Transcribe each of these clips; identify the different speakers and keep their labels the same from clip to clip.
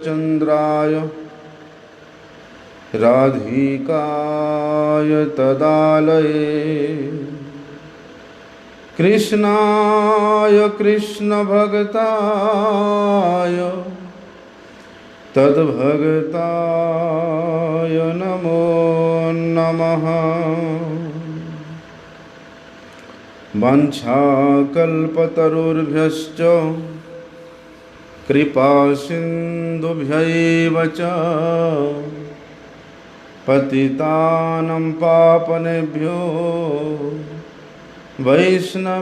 Speaker 1: चंद्राय राधिकाय तदालये कृष्णाय कृष्णभक्ताय तद्भक्ताय नमो नमः। वंशाकल्पतरुर्भ्यश्च कृपासिन्धुभ्यैव च पतितानं पावनेभ्यो वैष्णवेभ्यो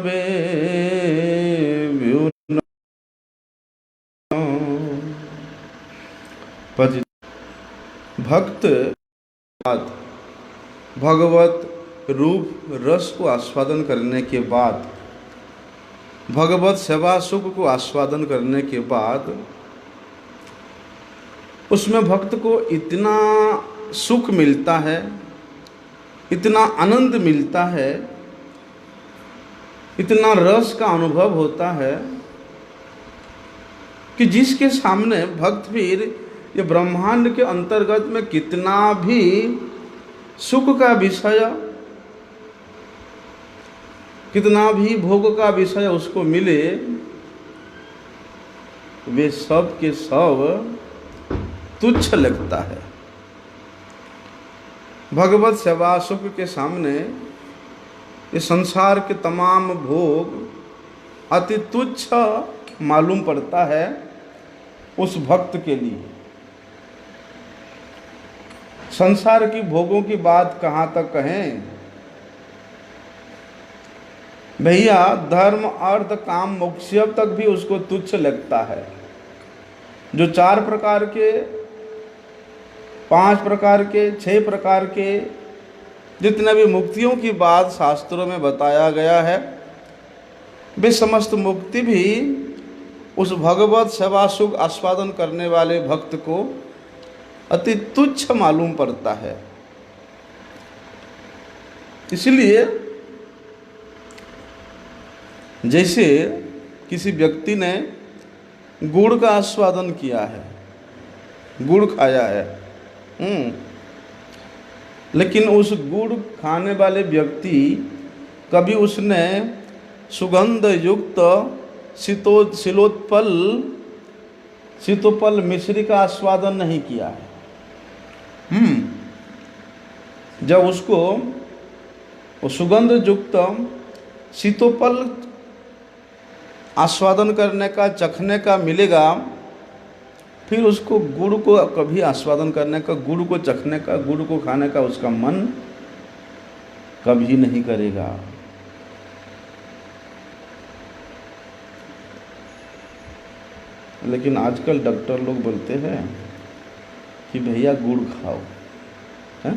Speaker 1: भक्त भगवत रूप रस को आस्वादन करने के बाद, भगवत सेवा सुख को आस्वादन करने के बाद उसमें भक्त को इतना सुख मिलता है, इतना आनंद मिलता है, इतना रस का अनुभव होता है कि जिसके सामने भक्त फिर ये ब्रह्मांड के अंतर्गत में कितना भी सुख का विषय, कितना भी भोग का विषय उसको मिले, वे सब के सब तुच्छ लगता है। भगवत सेवा सुख के सामने ये संसार के तमाम भोग अति तुच्छ मालूम पड़ता है उस भक्त के लिए। संसार की भोगों की बात कहाँ तक कहें भैया, धर्म अर्थ काम मोक्ष तक भी उसको तुच्छ लगता है। जो 4 प्रकार के, 5 प्रकार के, 6 प्रकार के जितने भी मुक्तियों की बात शास्त्रों में बताया गया है, वे समस्त मुक्ति भी उस भगवत सेवा सुख आस्वादन करने वाले भक्त को अति तुच्छ मालूम पड़ता है। इसलिए जैसे किसी व्यक्ति ने गुड़ का आस्वादन किया है, गुड़ खाया है, लेकिन उस गुड़ खाने वाले व्यक्ति कभी उसने सुगंध युक्त शीतोपल मिश्री का आस्वादन नहीं किया है। जब उसको सुगंध युक्त शीतोपल आस्वादन करने का, चखने का मिलेगा, फिर उसको गुड़ को कभी आस्वादन करने का, गुड़ को चखने का, गुड़ को खाने का उसका मन कभी नहीं करेगा। लेकिन आजकल डॉक्टर लोग बोलते हैं कि भैया गुड़ खाओ, है?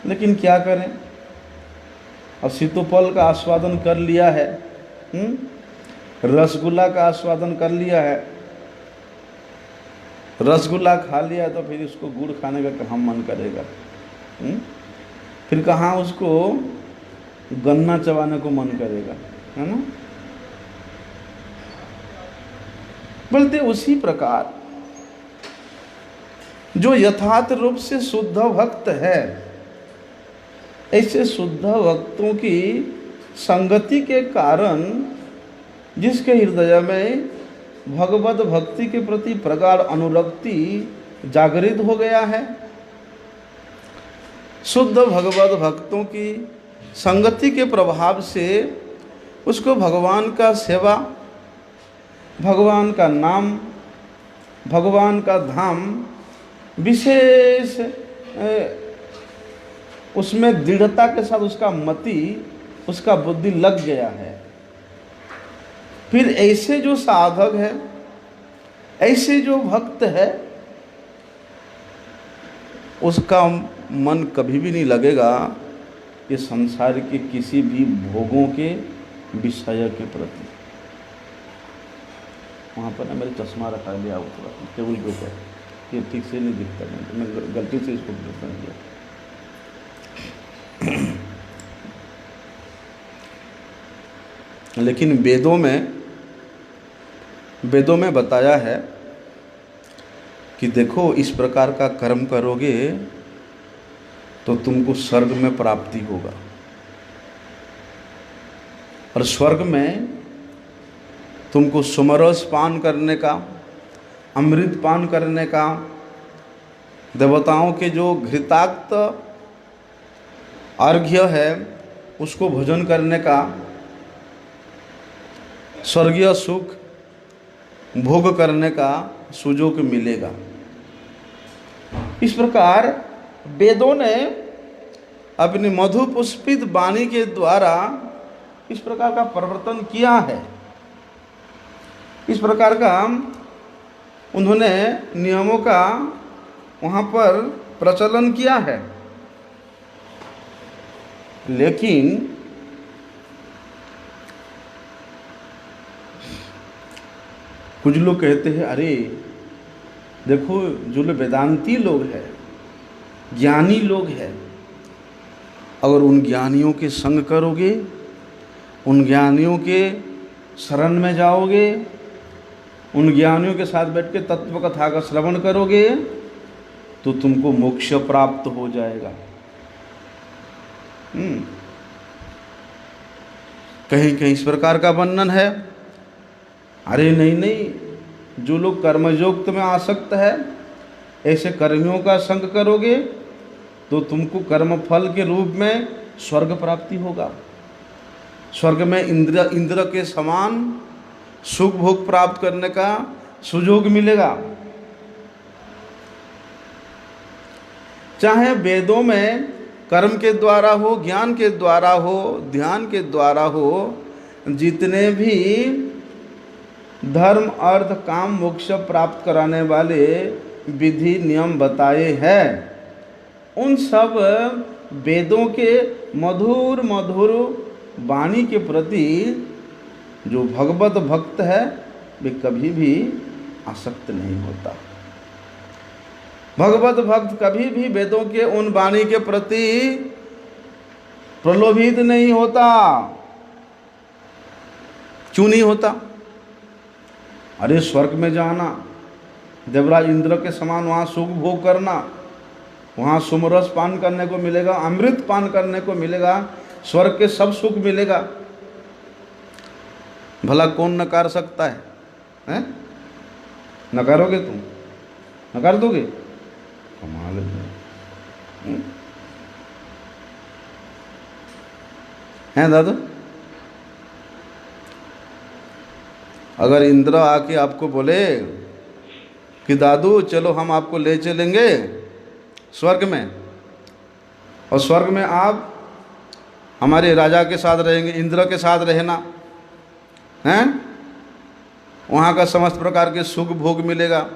Speaker 1: लेकिन क्या करें, अब शीतोपल का आस्वादन कर लिया है, रसगुल्ला का आस्वादन कर लिया है, रसगुल्ला खा लिया तो फिर उसको गुड़ खाने का कहाँ मन करेगा? फिर कहाँ उसको गन्ना चबाने को मन करेगा, है ना? बोलते उसी प्रकार जो यथार्थ रूप से शुद्ध भक्त है, ऐसे शुद्ध भक्तों की संगति के कारण जिसके हृदय में भगवत भक्ति के प्रति प्रगाढ़ अनुरक्ति जागृत हो गया है, शुद्ध भगवत भक्तों की संगति के प्रभाव से उसको भगवान का सेवा, भगवान का नाम, भगवान का धाम विशेष उसमें दृढ़ता के साथ उसका मति, उसका बुद्धि लग गया है। फिर ऐसे जो साधक है, ऐसे जो भक्त है, उसका मन कभी भी नहीं लगेगा कि संसार के किसी भी भोगों के विषय के प्रति। वहाँ पर ना मेरे चश्मा रखा लिया वो थोड़ा टेबल के ऊपर, ये ठीक से नहीं दिखता, मैं गलती से इसको बंद किया। लेकिन वेदों में बताया है कि देखो इस प्रकार का कर्म करोगे तो तुमको स्वर्ग में प्राप्ति होगा, और स्वर्ग में तुमको सुमरस पान करने का, अमृत पान करने का, देवताओं के जो घृताक्त अर्घ्य है उसको भोजन करने का, स्वर्गीय सुख भोग करने का सुयोग मिलेगा। इस प्रकार वेदों ने अपनी मधु पुष्पित वाणी के द्वारा इस प्रकार का प्रवर्तन किया है। इस प्रकार का उन्होंने नियमों का वहाँ पर प्रचलन किया है। लेकिन कुछ लोग कहते हैं अरे देखो जो लोग वेदांती लोग हैं, ज्ञानी लोग हैं, अगर उन ज्ञानियों के संग करोगे, उन ज्ञानियों के शरण में जाओगे, उन ज्ञानियों के साथ बैठ के तत्व कथा का श्रवण करोगे तो तुमको मोक्ष प्राप्त हो जाएगा। कहीं कहीं इस प्रकार का वर्णन है। अरे नहीं नहीं, जो लोग कर्मयोग में आसक्त है, ऐसे कर्मियों का संग करोगे तो तुमको कर्म फल के रूप में स्वर्ग प्राप्ति होगा। स्वर्ग में इंद्र के समान सुख भोग प्राप्त करने का सुयोग मिलेगा। चाहे वेदों में कर्म के द्वारा हो, ज्ञान के द्वारा हो, ध्यान के द्वारा हो, जितने भी धर्म अर्थ काम मोक्ष प्राप्त कराने वाले विधि नियम बताए हैं, उन सब वेदों के मधुर मधुर वाणी के प्रति जो भगवत भक्त है वे कभी भी आसक्त नहीं होता। भगवत भक्त कभी भी वेदों के उन वाणी के प्रति प्रलोभित नहीं होता। क्यों नहीं होता? अरे स्वर्ग में जाना, देवराज इंद्र के समान वहाँ सुख भोग करना, वहाँ सुमरस पान करने को मिलेगा, अमृत पान करने को मिलेगा, स्वर्ग के सब सुख मिलेगा। भला कौन नकार सकता है? हैं? नकारोगे तुम? नकार दोगे? कमाल है दादू। अगर इंद्र आके आपको बोले कि दादू चलो हम आपको ले चलेंगे स्वर्ग में, और स्वर्ग में आप हमारे राजा के साथ रहेंगे, इंद्र के साथ रहना हैं, वहाँ का समस्त प्रकार के सुख भोग मिलेगा,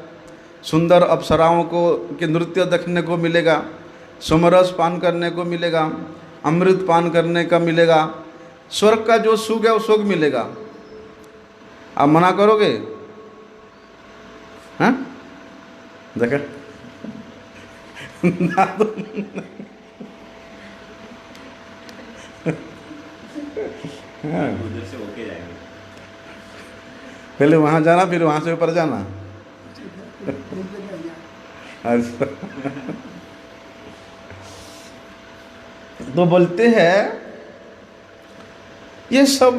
Speaker 1: सुंदर अप्सराओं को के नृत्य देखने को मिलेगा, सुमरस पान करने को मिलेगा, अमृत पान करने का मिलेगा, स्वर्ग का जो सुख है वो सुख मिलेगा। आप मना करोगे? हैं? देखा पहले वहाँ जाना फिर वहाँ से ऊपर जाना। अच्छा तो बोलते हैं ये सब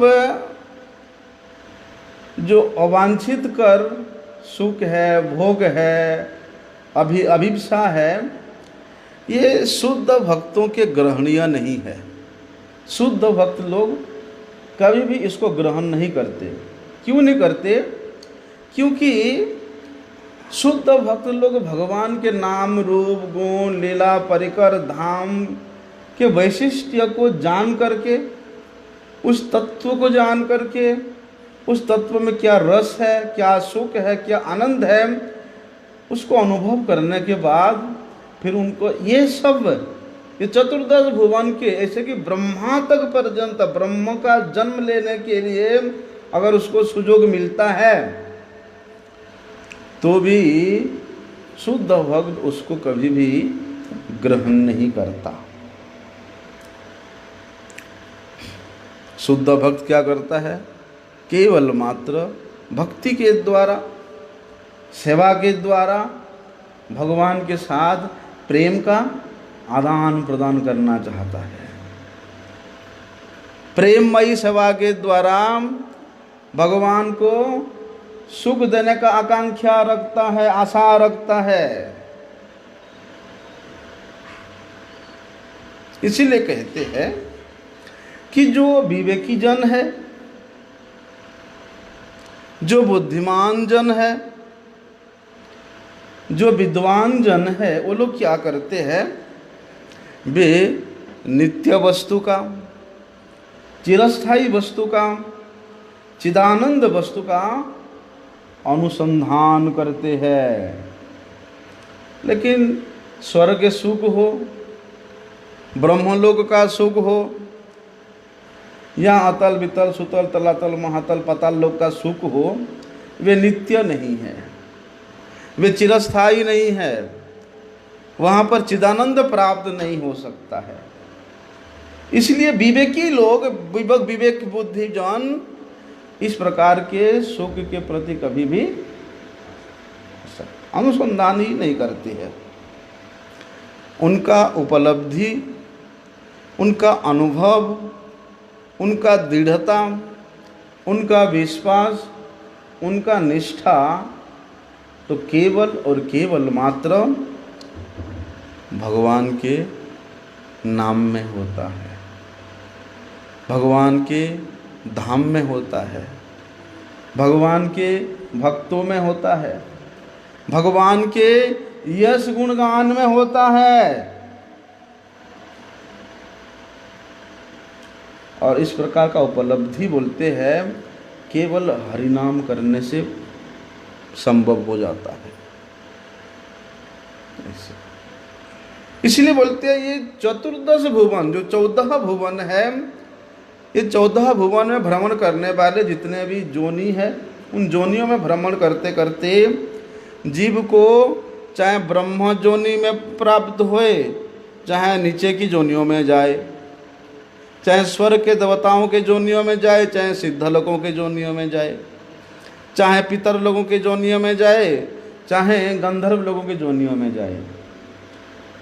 Speaker 1: जो अवांछित कर सुख है, भोग है, अभिप्सा है, ये शुद्ध भक्तों के ग्रहणीय नहीं है। शुद्ध भक्त लोग कभी भी इसको ग्रहण नहीं करते। क्यों नहीं करते? क्योंकि शुद्ध भक्त लोग भगवान के नाम रूप गुण लीला परिकर धाम के वैशिष्ट्य को जान करके, उस तत्व को जान करके, उस तत्व में क्या रस है, क्या सुख है, क्या आनंद है, उसको अनुभव करने के बाद फिर उनको ये सब ये चतुर्दश भुवन के ऐसे कि ब्रह्मा तक पर्यंत ब्रह्म का जन्म लेने के लिए अगर उसको सुयोग मिलता है तो भी शुद्ध भक्त उसको कभी भी ग्रहण नहीं करता। शुद्ध भक्त क्या करता है? केवल मात्र भक्ति के द्वारा, सेवा के द्वारा, भगवान के साथ प्रेम का आदान प्रदान करना चाहता है। प्रेममयी सेवा के द्वारा भगवान को सुख देने का आकांक्षा रखता है, आशा रखता है। इसीलिए कहते हैं कि जो विवेकी जन है, जो बुद्धिमान जन है, जो विद्वान जन है, वो लोग क्या करते हैं, वे नित्य वस्तु का, चिरस्थायी वस्तु का, चिदानंद वस्तु का अनुसंधान करते हैं। लेकिन स्वर्ग सुख हो, ब्रह्मलोक का सुख हो, या अतल वितल सुतल तलातल महातल पाताल लोक का सुख हो, वे नित्य नहीं है, वे चिरस्थायी नहीं है, वहाँ पर चिदानंद प्राप्त नहीं हो सकता है। इसलिए विवेकी लोग, विवेक बुद्धि जन इस प्रकार के सुख के प्रति कभी भी अनुसंधान ही नहीं करते हैं। उनका उपलब्धि, उनका अनुभव, उनका दृढ़ता, उनका विश्वास, उनका निष्ठा तो केवल और केवल मात्र भगवान के नाम में होता है, भगवान के धाम में होता है, भगवान के भक्तों में होता है, भगवान के यश गुणगान में होता है। और इस प्रकार का उपलब्धि बोलते हैं केवल हरिनाम करने से संभव हो जाता है। इसलिए बोलते हैं ये चतुर्दश भुवन, जो 14 भुवन है, ये 14 भुवन में भ्रमण करने वाले जितने भी जोनी है, उन जोनियों में भ्रमण करते करते जीव को चाहे ब्रह्म जोनी में प्राप्त होए, चाहे नीचे की जोनियों में जाए, चाहे स्वर्ग के देवताओं के जोनियों में जाए, चाहे सिद्ध लोगों के जोनियों में जाए, चाहे पितर लोगों के जोनियों में जाए, चाहे गंधर्व लोगों के जोनियों में जाए,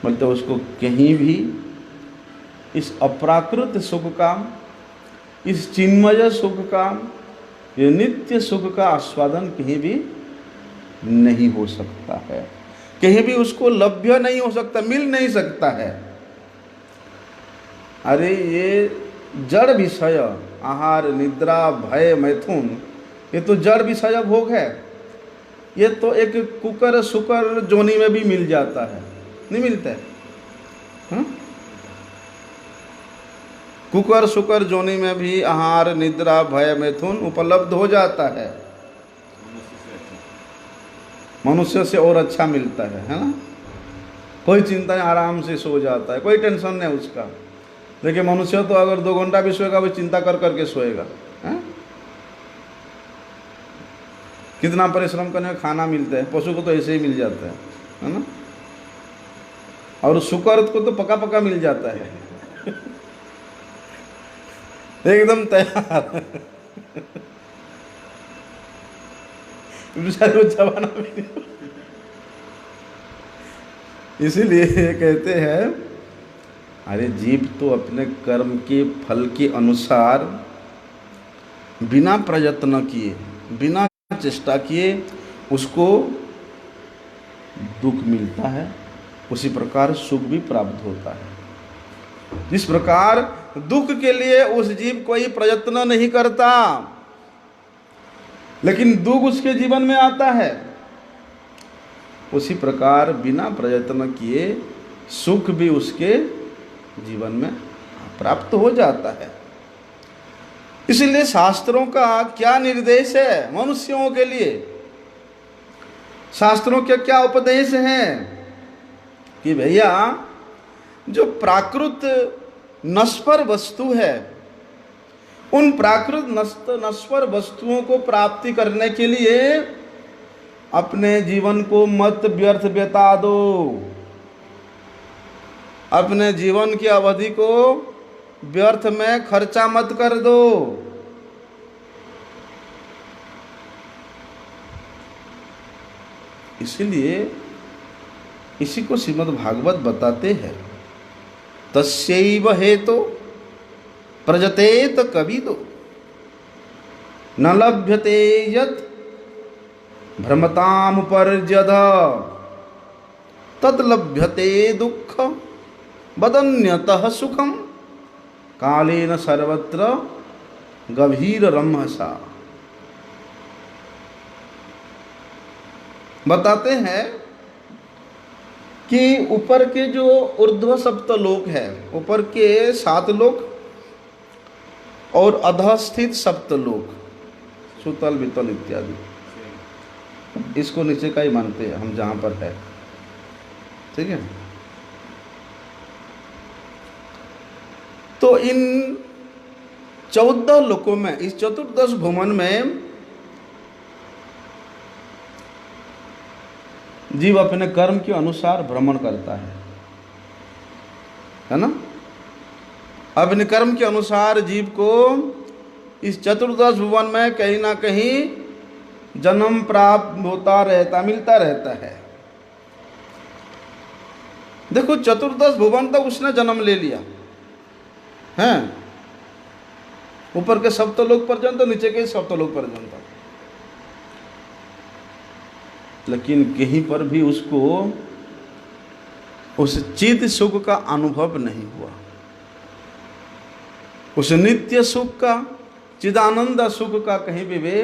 Speaker 1: बोलते उसको कहीं भी इस अपराकृत सुख का, इस चिन्मय सुख का, ये नित्य सुख का आस्वादन कहीं भी नहीं हो सकता है, कहीं भी उसको लभ्य नहीं हो सकता, मिल नहीं सकता है। अरे ये जड़ विषय, आहार निद्रा भय मैथुन, ये तो जड़ विषय भोग है। ये तो एक कुकर सुकर जोनी में भी मिल जाता है, नहीं मिलता है? हाँ? कुकर सुकर जोनी में भी आहार निद्रा भय मैथुन उपलब्ध हो जाता है, मनुष्य से और अच्छा मिलता है ना? कोई चिंता नहीं, आराम से सो जाता है, कोई टेंशन नहीं उसका। देखिए मनुष्य तो अगर 2 घंटा भी सोएगा वो चिंता कर करके सोएगा, है? कितना परिश्रम करने में खाना मिलता है, पशु को तो ऐसे ही मिल जाता है ना? और शुकर को तो पका पका मिल जाता है एकदम तैयार जमाना भी। इसीलिए कहते हैं अरे जीव तो अपने कर्म के फल के अनुसार बिना प्रयत्न किए, बिना चेष्टा किए उसको दुख मिलता है, उसी प्रकार सुख भी प्राप्त होता है। जिस प्रकार दुख के लिए उस जीव कोई प्रयत्न नहीं करता, लेकिन दुख उसके जीवन में आता है, उसी प्रकार बिना प्रयत्न किए सुख भी उसके जीवन में प्राप्त हो जाता है। इसलिए शास्त्रों का क्या निर्देश है मनुष्यों के लिए, शास्त्रों के क्या उपदेश हैं कि भैया जो प्राकृत नश्वर वस्तु है, उन प्राकृत नश्वर वस्तुओं को प्राप्ति करने के लिए अपने जीवन को मत व्यर्थ बिता दो, अपने जीवन की अवधि को व्यर्थ में खर्चा मत कर दो। इसलिए इसी को श्रीमद् भागवत बताते हैं। तस्यैव हेतो प्रजतेत कविदो न लभ्यते यत् भ्रमताम पर्यद तद लभ्यते दुःख बदन्यतः सुखम कालेन सर्वत्र गभीर रमहसा। बताते हैं कि ऊपर के जो ऊर्ध्व सप्तलोक है, ऊपर के 7 लोक और अधः स्थित सप्तलोक, सुतल वितल इत्यादि, इसको नीचे का ही मानते हैं हम जहाँ पर है, ठीक है। तो इन 14 लोकों में, इस चतुर्दश भुवन में जीव अपने कर्म के अनुसार भ्रमण करता है ना। अपने कर्म के अनुसार जीव को इस चतुर्दश भुवन में कहीं ना कहीं जन्म प्राप्त होता रहता, मिलता रहता है। देखो, चतुर्दश भुवन तक उसने जन्म ले लिया है, ऊपर के सप्तलोक पर्यंत, नीचे के सप्तलोक पर्यंत, लेकिन कहीं पर भी उसको उस चित सुख का अनुभव नहीं हुआ, उस नित्य सुख का, चिदानंद सुख का कहीं भी वे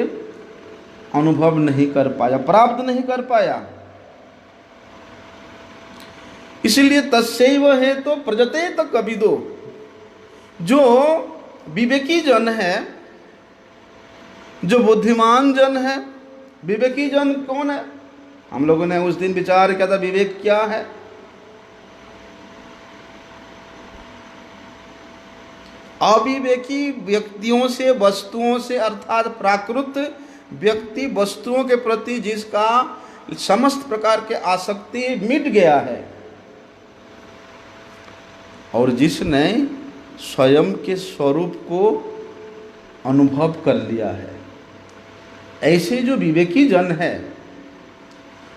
Speaker 1: अनुभव नहीं कर पाया, प्राप्त नहीं कर पाया। इसलिए तस्यैव हेतो प्रजतेत कविदो, जो विवेकी जन है, जो बुद्धिमान जन है। विवेकी जन कौन है? हम लोगों ने उस दिन विचार किया था, विवेक क्या है? अविवेकी व्यक्तियों से, वस्तुओं से, अर्थात प्राकृत व्यक्ति वस्तुओं के प्रति जिसका समस्त प्रकार के आसक्ति मिट गया है, और जिसने स्वयं के स्वरूप को अनुभव कर लिया है, ऐसे जो विवेकी जन है,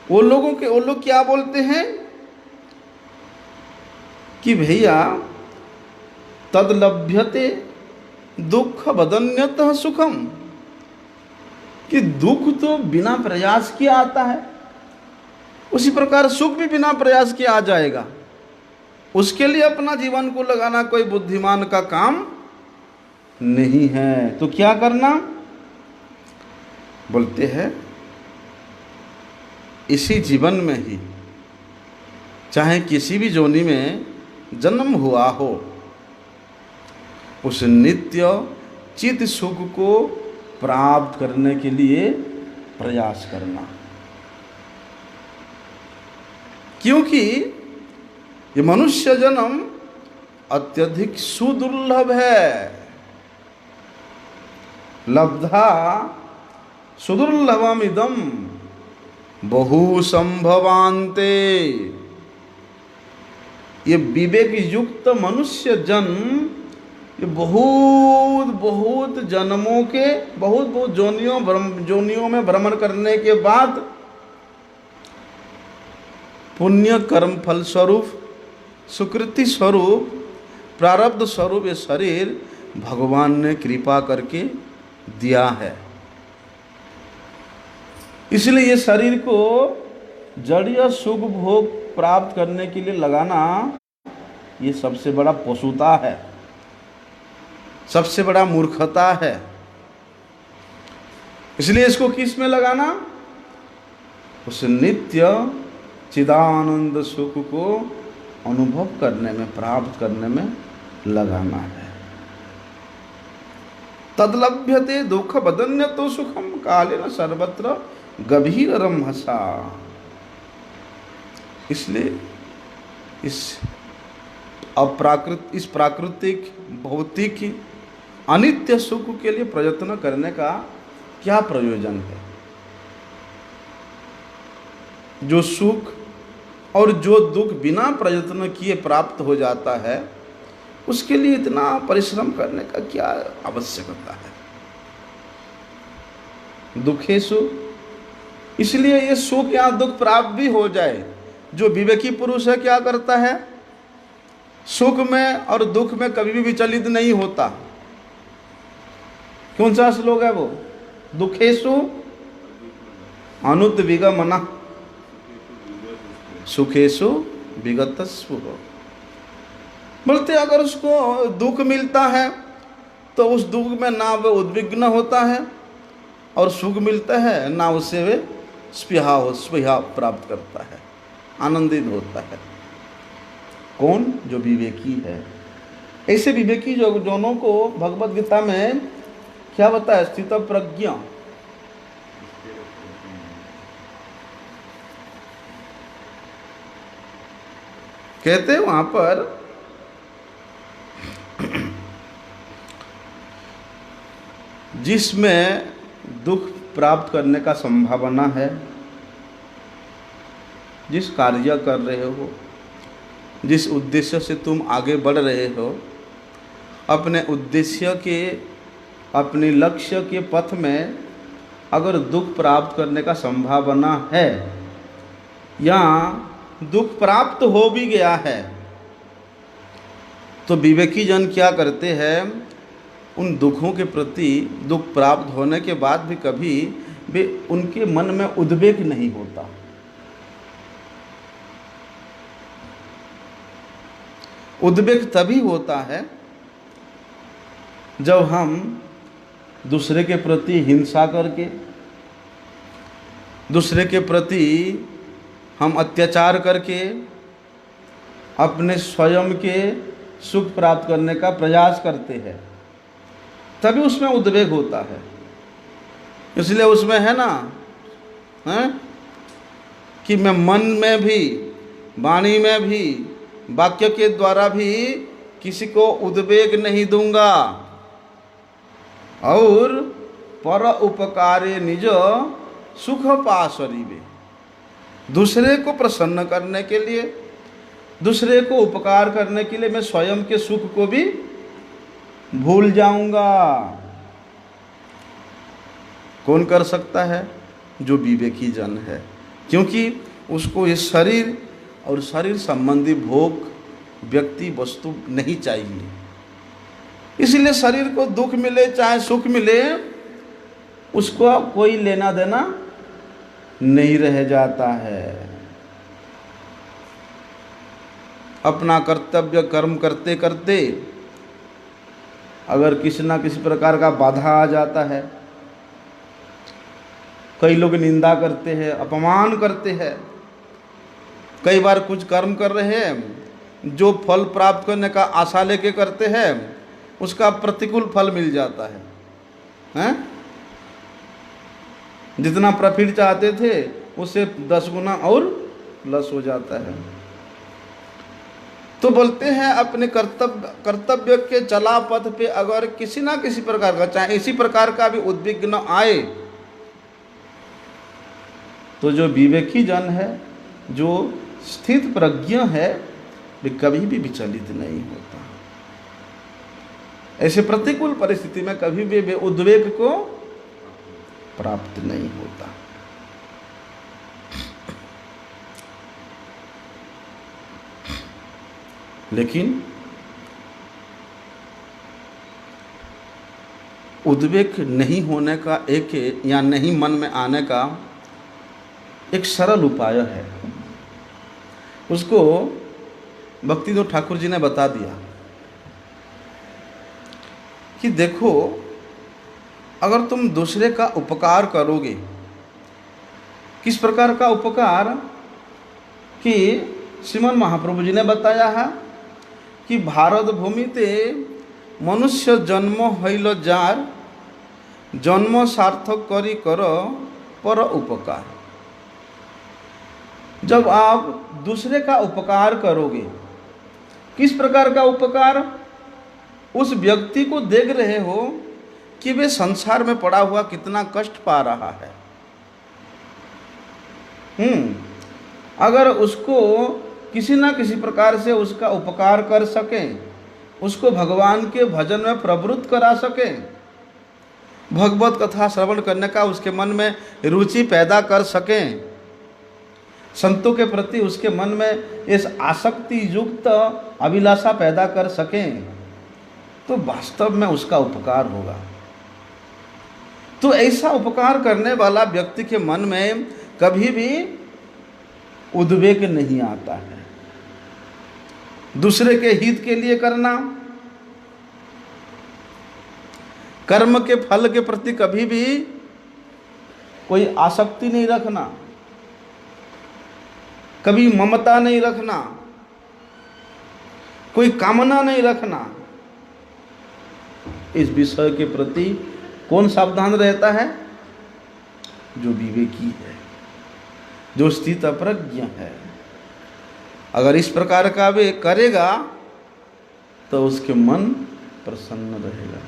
Speaker 1: वो लोग क्या बोलते हैं कि भैया तद लभ्यते दुख बदन्यतः सुखम, कि दुख तो बिना प्रयास किए आता है, उसी प्रकार सुख भी बिना प्रयास किए आ जाएगा। उसके लिए अपना जीवन को लगाना कोई बुद्धिमान का काम नहीं है। तो क्या करना? बोलते हैं इसी जीवन में ही, चाहे किसी भी जोनि में जन्म हुआ हो, उस नित्य चित सुख को प्राप्त करने के लिए प्रयास करना। क्योंकि ये मनुष्य जन्म अत्यधिक सुदुर्लभ है। लब्धा सुदुर्लभम इदम बहु संभवान्ते। ये विवेक युक्त मनुष्य जन्म, ये बहुत जन्मों के, बहुत जोनियों में भ्रमण करने के बाद पुण्य कर्म फल स्वरूप, सुकृति स्वरूप, प्रारब्ध स्वरूप ये शरीर भगवान ने कृपा करके दिया है। इसलिए ये शरीर को जड़ीय सुख भोग प्राप्त करने के लिए लगाना, ये सबसे बड़ा पशुता है, सबसे बड़ा मूर्खता है। इसलिए इसको किस में लगाना? उस नित्य चिदानंद सुख को अनुभव करने में, प्राप्त करने में लगाना है। तदलभ्यते दुख बदन्यतो सुखम कालेन सर्वत्र गभीर रमहसा। इसलिए इस प्राकृतिक भौतिक अनित्य सुख के लिए प्रयत्न करने का क्या प्रयोजन है? जो सुख और जो दुख बिना प्रयत्न किए प्राप्त हो जाता है, उसके लिए इतना परिश्रम करने का क्या आवश्यकता है? दुखेषु, इसलिए ये सुख या दुख प्राप्त भी हो जाए, जो विवेकी पुरुष है क्या करता है, सुख में और दुख में कभी भी विचलित नहीं होता। कौन सा श्लोक है वो, दुखेषु अनुद्विग्नः सुखेषु विगतस्पृहः। बोलते अगर उसको दुख मिलता है तो उस दुख में ना वह उद्विग्न होता है, और सुख मिलता है ना उससे वे स्पृहा प्राप्त करता है, आनंदित होता है। कौन, जो विवेकी है। ऐसे विवेकी जो जनों को भगवत गीता में क्या बताया, स्थित प्रज्ञ। कहते वहां पर जिसमें दुख प्राप्त करने का संभावना है, जिस कार्य कर रहे हो, जिस उद्देश्य से तुम आगे बढ़ रहे हो, अपने उद्देश्य के, अपने लक्ष्य के पथ में अगर दुख प्राप्त करने का संभावना है या दुख प्राप्त हो भी गया है, तो विवेकी जन क्या करते हैं, उन दुखों के प्रति, दुख प्राप्त होने के बाद भी कभी भी उनके मन में उद्वेग नहीं होता। उद्वेग तभी होता है जब हम दूसरे के प्रति हिंसा करके, दूसरे के प्रति हम अत्याचार करके अपने स्वयं के सुख प्राप्त करने का प्रयास करते हैं, तभी उसमें उद्वेग होता है। इसलिए उसमें है ना, है कि मैं मन में भी, वाणी में भी, वाक्य के द्वारा भी किसी को उद्वेग नहीं दूंगा, और पर उपकारे निज सुख पाशरीवे। दूसरे को प्रसन्न करने के लिए, दूसरे को उपकार करने के लिए मैं स्वयं के सुख को भी भूल जाऊंगा। कौन कर सकता है, जो विवेकी जन है, क्योंकि उसको ये शरीर और शरीर संबंधी भोग, व्यक्ति, वस्तु नहीं चाहिए। इसलिए शरीर को दुख मिले चाहे सुख मिले, उसको कोई लेना देना नहीं रह जाता है। अपना कर्तव्य कर्म करते करते अगर किसी ना किसी प्रकार का बाधा आ जाता है, कई लोग निंदा करते हैं, अपमान करते हैं, कई बार कुछ कर्म कर रहे हैं जो फल प्राप्त करने का आशा लेके करते हैं, उसका प्रतिकूल फल मिल जाता है, हैं? जितना प्रॉफिट चाहते थे उससे 10 गुना और प्लस हो जाता है। तो बोलते हैं अपने कर्तव्य के चला पथ पे अगर किसी ना किसी प्रकार का, चाहे इसी प्रकार का भी उद्विग्न आए, तो जो विवेकी जन है, जो स्थित प्रज्ञ है, वे कभी भी विचलित नहीं होता। ऐसे प्रतिकूल परिस्थिति में कभी भी वे उद्वेग को प्राप्त नहीं होता। लेकिन उद्वेग नहीं होने का एक, या नहीं मन में आने का एक सरल उपाय है। उसको भक्तिविनोद ठाकुर जी ने बता दिया कि देखो, अगर तुम दूसरे का उपकार करोगे, किस प्रकार का उपकार, कि श्रीमन महाप्रभु जी ने बताया है कि भारत भूमि ते मनुष्य जन्म हईल जार, जन्म सार्थक करी कर पर उपकार। जब आप दूसरे का उपकार करोगे, किस प्रकार का उपकार, उस व्यक्ति को देख रहे हो कि वे संसार में पड़ा हुआ कितना कष्ट पा रहा है, अगर उसको किसी ना किसी प्रकार से उसका उपकार कर सकें, उसको भगवान के भजन में प्रवृत्त करा सकें, भगवत कथा श्रवण करने का उसके मन में रुचि पैदा कर सकें, संतों के प्रति उसके मन में इस आसक्ति युक्त अभिलाषा पैदा कर सकें, तो वास्तव में उसका उपकार होगा। तो ऐसा उपकार करने वाला व्यक्ति के मन में कभी भी उद्वेग नहीं आता है। दूसरे के हित के लिए करना, कर्म के फल के प्रति कभी भी कोई आसक्ति नहीं रखना, कभी ममता नहीं रखना, कोई कामना नहीं रखना, इस विषय के प्रति कौन सावधान रहता है? जो विवेकी है, जो स्थित अप्रज्ञ है। अगर इस प्रकार का वे करेगा तो उसके मन प्रसन्न रहेगा।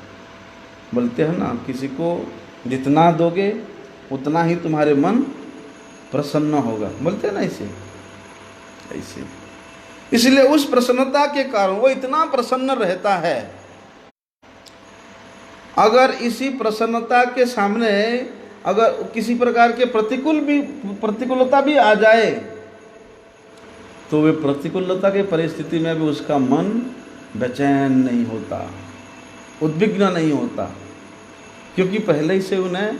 Speaker 1: बोलते हैं ना, किसी को जितना दोगे उतना ही तुम्हारे मन प्रसन्न होगा, बोलते हैं ना ऐसे। इसलिए उस प्रसन्नता के कारण वो इतना प्रसन्न रहता है। अगर इसी प्रसन्नता के सामने अगर किसी प्रकार के प्रतिकूलता भी आ जाए, तो वे प्रतिकूलता की परिस्थिति में भी उसका मन बेचैन नहीं होता, उद्विग्न नहीं होता, क्योंकि पहले ही से उन्हें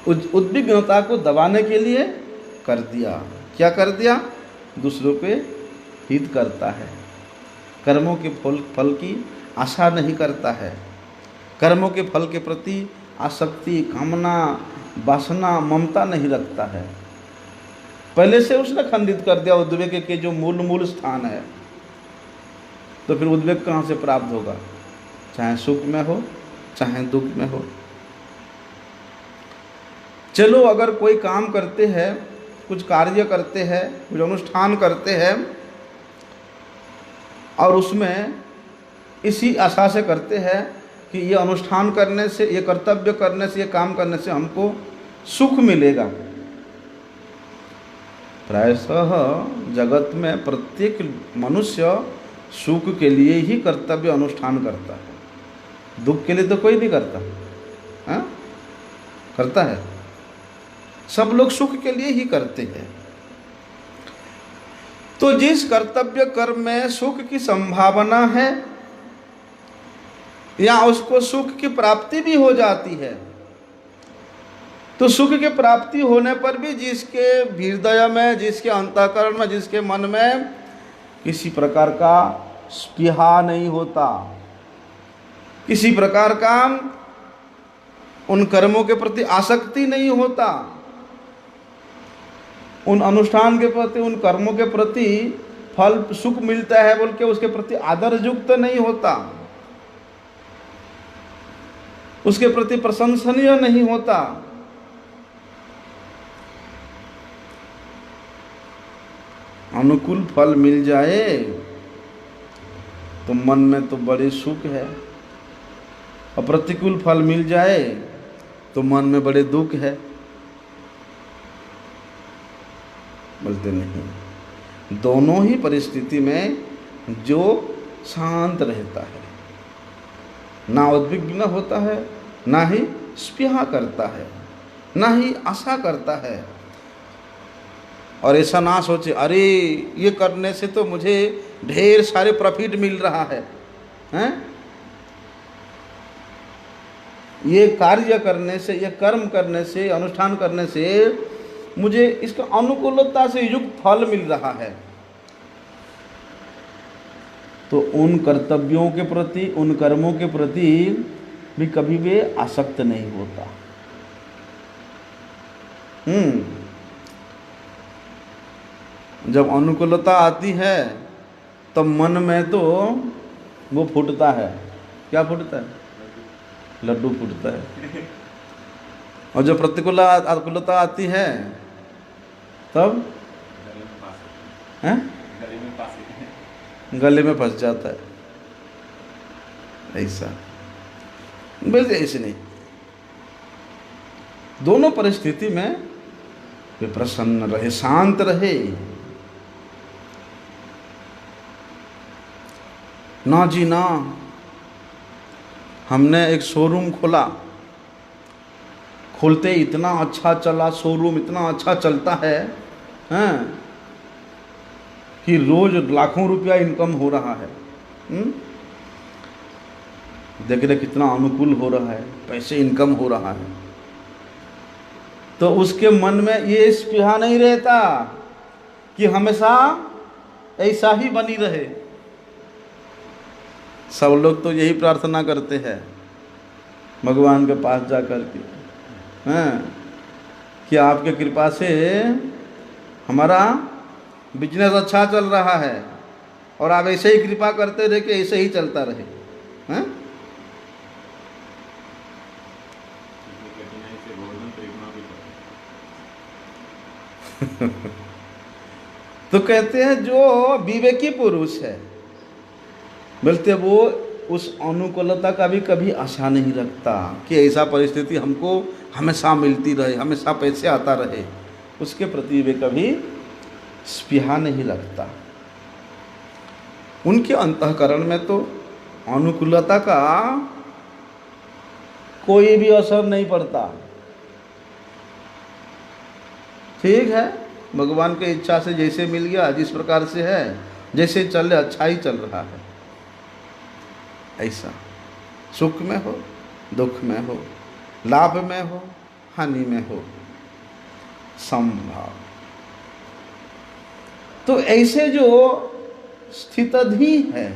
Speaker 1: उद्विग्नता को दबाने के लिए कर दिया। क्या कर दिया? दूसरों पे हित करता है, कर्मों के फल की आशा नहीं करता है, कर्मों के फल के प्रति आसक्ति, कामना, वासना, ममता नहीं रखता है। पहले से उसने खंडित कर दिया उद्वेग के जो मूल स्थान है। तो फिर उद्वेग कहाँ से प्राप्त होगा? चाहे सुख में हो चाहे दुख में हो। चलो, अगर कोई काम करते हैं, कुछ कार्य करते हैं, कुछ अनुष्ठान करते हैं और उसमें इसी आशा से करते हैं कि ये अनुष्ठान करने से, ये कर्तव्य करने से, ये काम करने से हमको सुख मिलेगा। प्रायशः जगत में प्रत्येक मनुष्य सुख के लिए ही कर्तव्य अनुष्ठान करता है, दुख के लिए तो कोई नहीं करता। हाँ, करता है? सब लोग सुख के लिए ही करते हैं। तो जिस कर्तव्य कर्म में सुख की संभावना है या उसको सुख की प्राप्ति भी हो जाती है, तो सुख की प्राप्ति होने पर भी जिसके हृदय में, जिसके अंतःकरण में, जिसके मन में किसी प्रकार का स्पृहा नहीं होता, किसी प्रकार का उन कर्मों के प्रति आसक्ति नहीं होता, उन अनुष्ठान के प्रति, उन कर्मों के प्रति फल सुख मिलता है बोल के उसके प्रति आदर युक्त नहीं होता, उसके प्रति प्रशंसनीय नहीं होता, अनुकूल फल मिल जाए तो मन में तो बड़े सुख है, और प्रतिकूल फल मिल जाए तो मन में बड़े दुख है। बोलते नहीं, दोनों ही परिस्थिति में जो शांत रहता है, ना उद्विग्न होता है, ना ही स्पृहा करता है, ना ही आशा करता है, और ऐसा ना सोचे अरे ये करने से तो मुझे ढेर सारे प्रॉफिट मिल रहा है, हैं? ये कार्य करने से, ये कर्म करने से, अनुष्ठान करने से मुझे इसका अनुकूलता से युक्त फल मिल रहा है, तो उन कर्तव्यों के प्रति, उन कर्मों के प्रति भी कभी भी आसक्त नहीं होता। जब अनुकूलता आती है तो मन में तो वो फूटता है। क्या फूटता है? लड्डू फूटता है। और जब अनुकूलता आती है तब हैं? गले में फंस जाता है। ऐसा बस ऐसे नहीं, दोनों परिस्थिति में वे प्रसन्न रहे, शांत रहे। ना जी ना, हमने एक शोरूम खोला, खोलते इतना अच्छा चला, शोरूम इतना अच्छा चलता है, हैं? कि रोज लाखों रुपया इनकम हो रहा है। देख रहे कितना अनुकूल हो रहा है, पैसे इनकम हो रहा है, तो उसके मन में ये स्पृहा नहीं रहता कि हमेशा ऐसा ही बनी रहे। सब लोग तो यही प्रार्थना करते हैं भगवान के पास जा कर के, हैं कि आपके कृपा से हमारा बिजनेस अच्छा चल रहा है और आप ऐसे ही कृपा करते रहे कि ऐसे ही चलता रहे। हैं तो कहते हैं जो विवेकी पुरुष है, बोलते वो उस अनुकूलता का भी कभी आशा नहीं रखता कि ऐसा परिस्थिति हमको हमेशा मिलती रहे, हमेशा पैसे आता रहे, उसके प्रति वे कभी स्पृहा नहीं रखता। उनके अंतःकरण में तो अनुकूलता का कोई भी असर नहीं पड़ता। ठीक है, भगवान की इच्छा से जैसे मिल गया, जिस प्रकार से है, जैसे चल रहा अच्छा ही चल रहा है। ऐसा सुख में हो, दुख में हो, लाभ में हो, हानि में हो, समभाव। तो ऐसे जो स्थितधि है,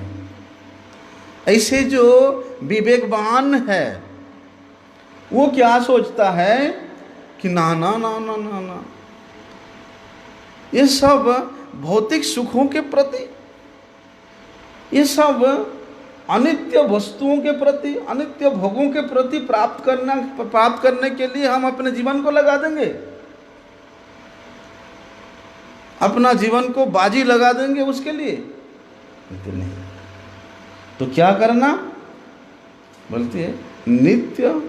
Speaker 1: ऐसे जो विवेकवान है, वो क्या सोचता है कि ना ना ना ना ना ना, ये सब भौतिक सुखों के प्रति, ये सब अनित्य वस्तुओं के प्रति, अनित्य भोगों के प्रति प्राप्त करने के लिए हम अपने जीवन को लगा देंगे, अपना जीवन को बाजी लगा देंगे उसके लिए। बोलते नहीं, तो क्या करना? बोलते है नित्य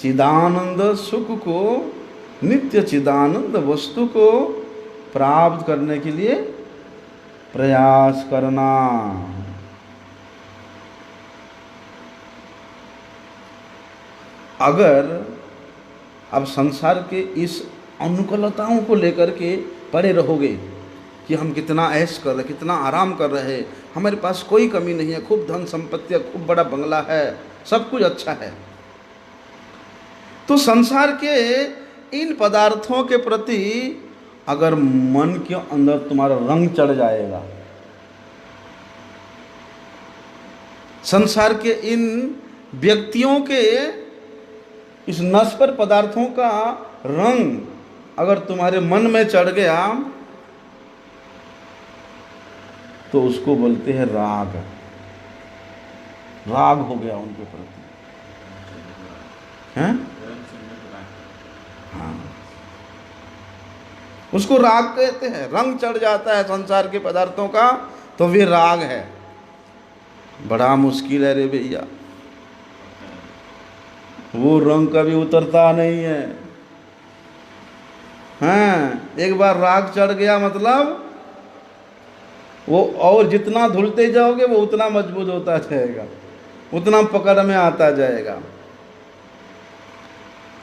Speaker 1: चिदानंद सुख को, नित्य चिदानंद वस्तु को प्राप्त करने के लिए प्रयास करना। अगर अब संसार के इस अनुकूलताओं को लेकर के पड़े रहोगे कि हम कितना ऐश कर रहे, कितना आराम कर रहे, हमारे पास कोई कमी नहीं है, खूब धन संपत्ति है, खूब बड़ा बंगला है, सब कुछ अच्छा है, तो संसार के इन पदार्थों के प्रति अगर मन के अंदर तुम्हारा रंग चढ़ जाएगा, संसार के इन व्यक्तियों के इस नश्वर पदार्थों का रंग अगर तुम्हारे मन में चढ़ गया, तो उसको बोलते हैं राग। राग हो गया उनके प्रति, हैं? हाँ, उसको राग कहते हैं। रंग चढ़ जाता है संसार के पदार्थों का, तो वे राग है। बड़ा मुश्किल है रे भैया, वो रंग कभी उतरता नहीं है। हाँ, एक बार राग चढ़ गया मतलब वो, और जितना धुलते जाओगे वो उतना मजबूत होता जाएगा, उतना पकड़ में आता जाएगा।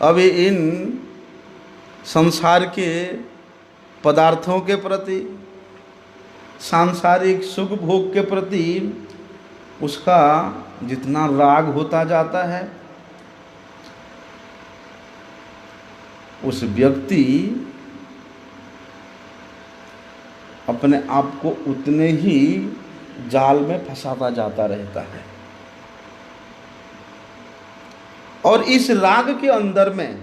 Speaker 1: अभी इन संसार के पदार्थों के प्रति, सांसारिक सुख भोग के प्रति उसका जितना राग होता जाता है, उस व्यक्ति अपने आप को उतने ही जाल में फंसाता जाता रहता है। और इस राग के अंदर में,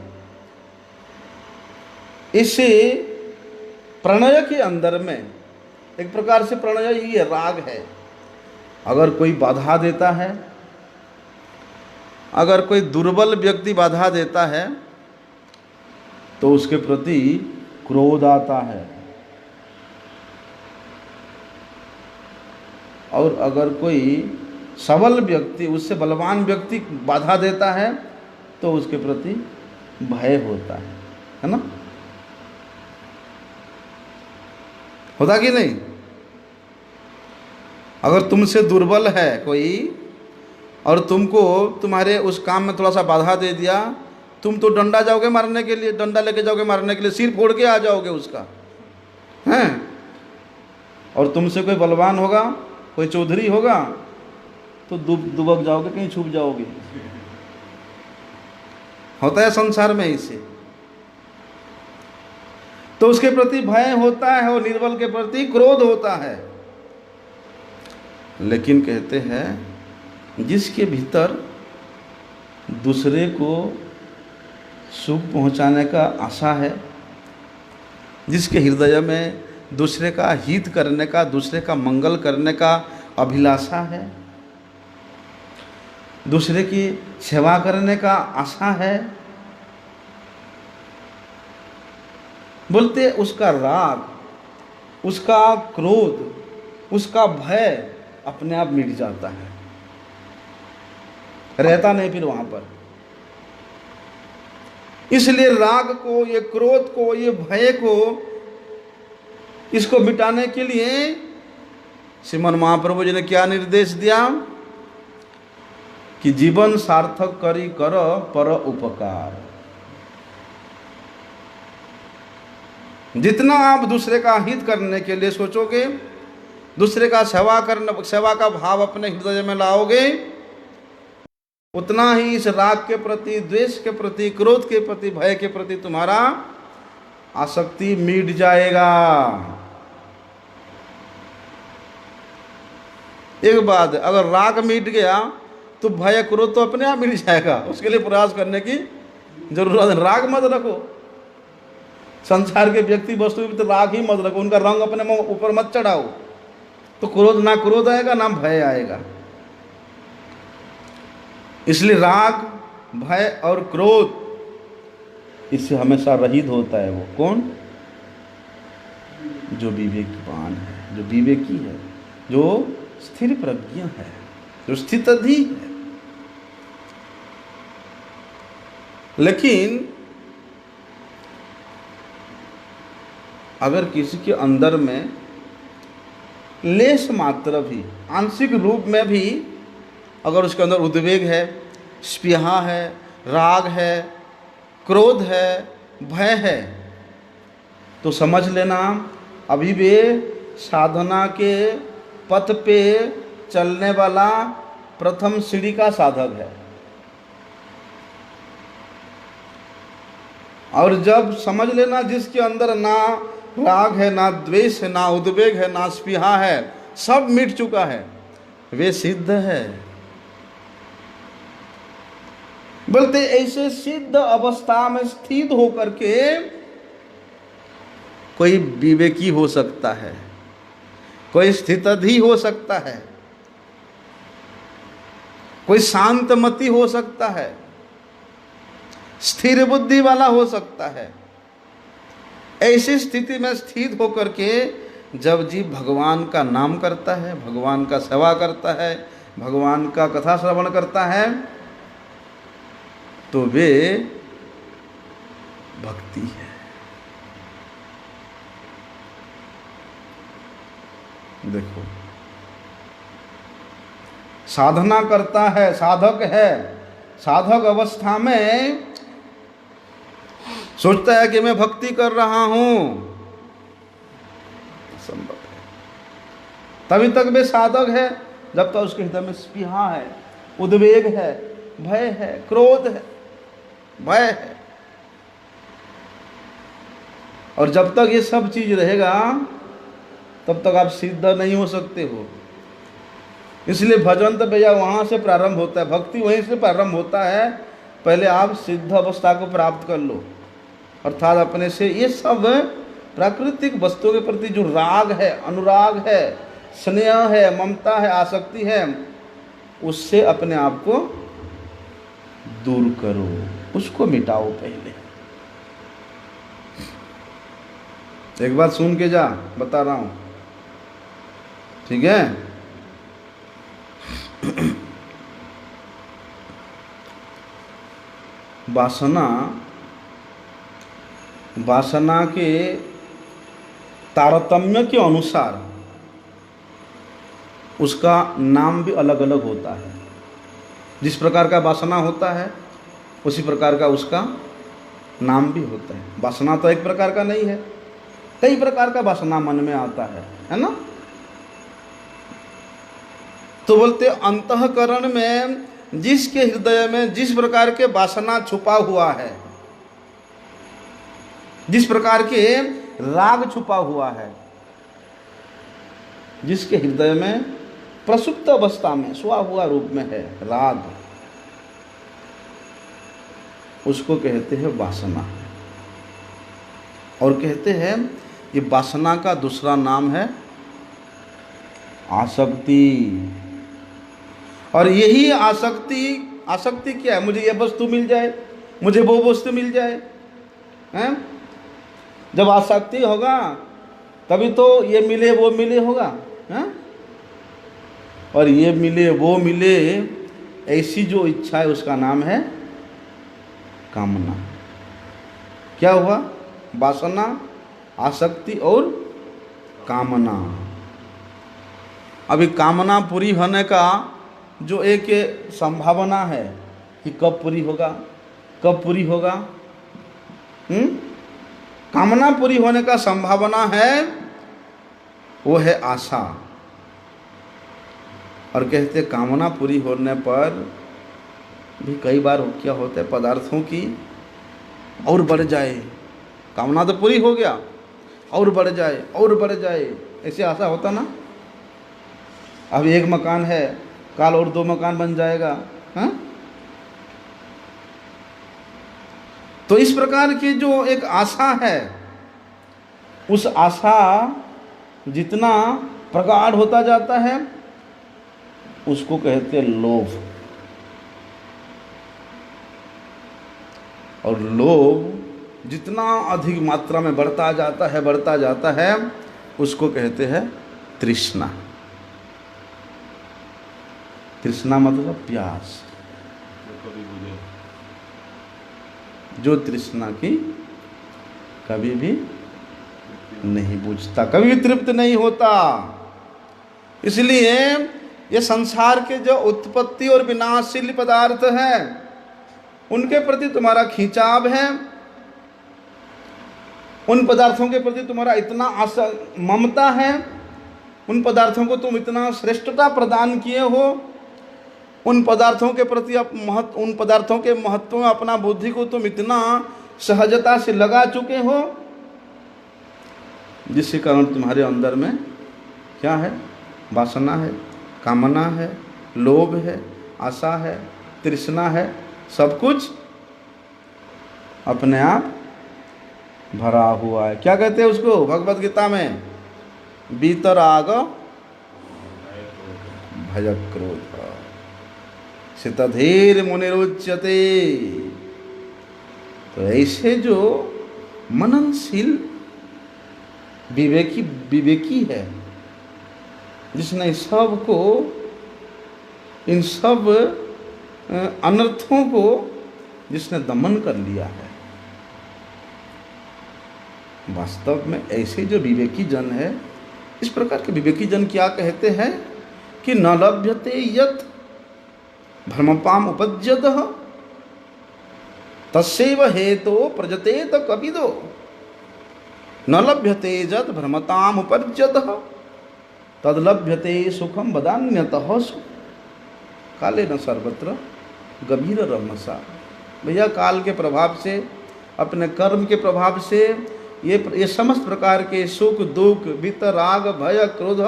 Speaker 1: इस प्रणय के अंदर में, एक प्रकार से प्रणय ही है, राग है। अगर कोई बाधा देता है, अगर कोई दुर्बल व्यक्ति बाधा देता है, तो उसके प्रति क्रोध आता है। और अगर कोई सबल व्यक्ति, उससे बलवान व्यक्ति बाधा देता है, तो उसके प्रति भय होता है ना? होता कि नहीं? अगर तुमसे दुर्बल है कोई और तुमको तुम्हारे उस काम में थोड़ा सा बाधा दे दिया, तुम तो डंडा जाओगे मारने के लिए, डंडा लेके जाओगे मारने के लिए, सिर फोड़ के आ जाओगे उसका, हैं? और तुमसे कोई बलवान होगा, कोई चौधरी होगा, तो दुबक जाओगे, कहीं छुप जाओगे। होता है संसार में इसे। तो उसके प्रति भय होता है और निर्बल के प्रति क्रोध होता है। लेकिन कहते हैं जिसके भीतर दूसरे को सुख पहुंचाने का आशा है, जिसके हृदय में दूसरे का हित करने का, दूसरे का मंगल करने का अभिलाषा है, दूसरे की सेवा करने का आशा है, बोलते उसका राग, उसका क्रोध, उसका भय अपने आप मिट जाता है, रहता नहीं फिर वहां पर। इसलिए राग को, ये क्रोध को, ये भय को, इसको मिटाने के लिए श्रीमन महाप्रभु जी ने क्या निर्देश दिया कि जीवन सार्थक करी कर पर उपकार। जितना आप दूसरे का हित करने के लिए सोचोगे, दूसरे का सेवा का भाव अपने हृदय में लाओगे, उतना ही इस राग के प्रति, द्वेष के प्रति, क्रोध के प्रति, भय के प्रति तुम्हारा आसक्ति मिट जाएगा। एक बात, अगर राग मिट गया तो भय क्रोध तो अपने आप मिट जाएगा। उसके लिए प्रयास करने की जरूरत है। राग मत रखो, संसार के व्यक्ति वस्तु भी तो राग ही मत रखो, उनका रंग अपने ऊपर मत चढ़ाओ, तो क्रोध, ना क्रोध आएगा ना भय आएगा। इसलिए राग, भय और क्रोध, इससे हमेशा रहित होता है वो कौन? जो विवेकवान है, जो विवेकी है, जो स्थिर प्रज्ञ है, जो स्थितधि है। लेकिन अगर किसी के अंदर में लेश मात्र भी, आंशिक रूप में भी अगर उसके अंदर उद्वेग है, स्पृहा है, राग है, क्रोध है, भय है, तो समझ लेना अभी भी साधना के पथ पे चलने वाला प्रथम सीढ़ी का साधक है। और जब समझ लेना जिसके अंदर ना राग है, ना द्वेष है, ना उद्वेग है, ना स्पृहा है, सब मिट चुका है, वे सिद्ध है। बोलते ऐसे सिद्ध अवस्था में स्थित होकर के कोई विवेकी हो सकता है, कोई स्थितधि हो सकता है, कोई शांतमति हो सकता है, स्थिर बुद्धि वाला हो सकता है। ऐसी स्थिति में स्थित होकर के जब जीव भगवान का नाम करता है, भगवान का सेवा करता है, भगवान का कथा श्रवण करता है, तो वे भक्ति है। देखो, साधना करता है, साधक है, साधक अवस्था में सोचता है कि मैं भक्ति कर रहा हूं, संभव है। तभी तक वे साधक है जब तक उसके हृदय में स्पृहा है, उद्वेग है, भय है, क्रोध है, भय है। और जब तक ये सब चीज रहेगा तब तक आप सिद्ध नहीं हो सकते हो। इसलिए भजन तो भैया वहां से प्रारंभ होता है, भक्ति वहीं से प्रारंभ होता है। पहले आप सिद्ध अवस्था को प्राप्त कर लो, अर्थात अपने से ये सब प्राकृतिक वस्तुओं के प्रति जो राग है, अनुराग है, स्नेह है, ममता है, आसक्ति है, उससे अपने आप को दूर करो, उसको मिटाओ। पहले एक बात सुन के जा, बता रहा हूं, ठीक है? वासना के तारतम्य के अनुसार उसका नाम भी अलग अलग होता है। जिस प्रकार का वासना होता है उसी प्रकार का उसका नाम भी होता है। वासना तो एक प्रकार का नहीं है, कई प्रकार का वासना मन में आता है ना? तो बोलते अंतःकरण में जिसके हृदय में जिस प्रकार के वासना छुपा हुआ है, जिस प्रकार के राग छुपा हुआ है, जिसके हृदय में प्रसुप्त अवस्था में सोआ हुआ रूप में है राग, उसको कहते हैं वासना। और कहते हैं ये वासना का दूसरा नाम है आसक्ति। और यही आसक्ति क्या है? मुझे ये वस्तु मिल जाए, मुझे वो वस्तु मिल जाए, हैं? जब आसक्ति होगा तभी तो ये मिले वो मिले होगा, हैं? और ये मिले वो मिले, ऐसी जो इच्छा है उसका नाम है कामना। क्या हुआ? वासना, आसक्ति और कामना। अभी कामना पूरी होने का जो एक संभावना है कि कब पूरी होगा, कब पूरी होगा, कामना पूरी होने का संभावना है, वो है आशा। और कहते कामना पूरी होने पर भी कई बार क्या होता है, पदार्थों की और बढ़ जाए। कामना तो पूरी हो गया, और बढ़ जाए और बढ़ जाए, ऐसे आशा होता ना। अब एक मकान है, काल और 2 मकान बन जाएगा, हाँ? तो इस प्रकार की जो एक आशा है, उस आशा जितना प्रगाढ़ होता जाता है उसको कहते हैं लोभ। और लोभ जितना अधिक मात्रा में बढ़ता जाता है उसको कहते हैं तृष्णा। तृष्णा मतलब प्यास। जो तृष्णा की कभी भी नहीं बुझता, कभी भी तृप्त नहीं होता। इसलिए ये संसार के जो उत्पत्ति और विनाशशील पदार्थ हैं उनके प्रति तुम्हारा खिंचाव है, उन पदार्थों के प्रति तुम्हारा इतना ममता है, उन पदार्थों को तुम इतना श्रेष्ठता प्रदान किए हो, उन पदार्थों के प्रति उन पदार्थों के महत्व में अपना बुद्धि को तुम इतना सहजता से लगा चुके हो, जिसके कारण तुम्हारे अंदर में क्या है? वासना है, कामना है, लोभ है, आशा है, तृष्णा है, सब कुछ अपने आप भरा हुआ है। क्या कहते हैं उसको भगवत गीता में? वीतराग भयक्रोध सितधीर मुनिरुच्यते। तो ऐसे जो मननशील विवेकी है, जिसने सबको, इन सब अनर्थों को जिसने दमन कर लिया है, वास्तव में ऐसे जो विवेकी जन है, इस प्रकार के विवेकी जन क्या कहते हैं कि न लभ्यते यत् भ्रमपाम उपज्यतः तस्यैव हेतो प्रजतेत कपिदो। न लभ्यते यत् भ्रमताम उपज्यतः तद्लभ्यते सुखम वदान्यतः सुख। काले न सर्वत्र गंभीर रमसा। भैया काल के प्रभाव से, अपने कर्म के प्रभाव से ये समस्त प्रकार के सुख दुख, वितराग, भय, क्रोध,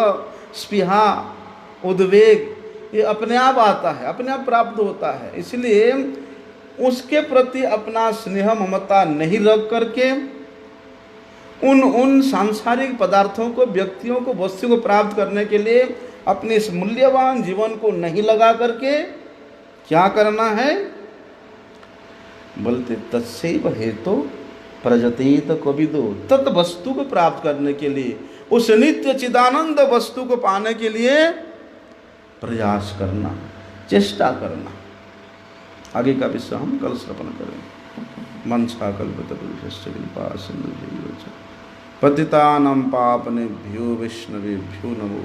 Speaker 1: स्पृहा, उद्वेग, ये अपने आप आता है, अपने आप प्राप्त होता है। इसलिए उसके प्रति अपना स्नेह ममता नहीं रख करके उन सांसारिक पदार्थों को, व्यक्तियों को, वस्तु को प्राप्त करने के लिए अपने इस मूल्यवान जीवन को नहीं लगा करके क्या करना है? बोलते तत्सैव हेतु प्रजतेत कविदो। तत् वस्तु को प्राप्त करने के लिए, उस नित्य चिदानंद वस्तु को पाने के लिए प्रयास करना, चेष्टा करना। आगे का विषय हम कल श्रवण करेंगे। मनसा कल्पतरुभ्यश्च कृपा सिंधुभ्यो च पतितानां पावनेभ्यो वैष्णवेभ्यो नमो।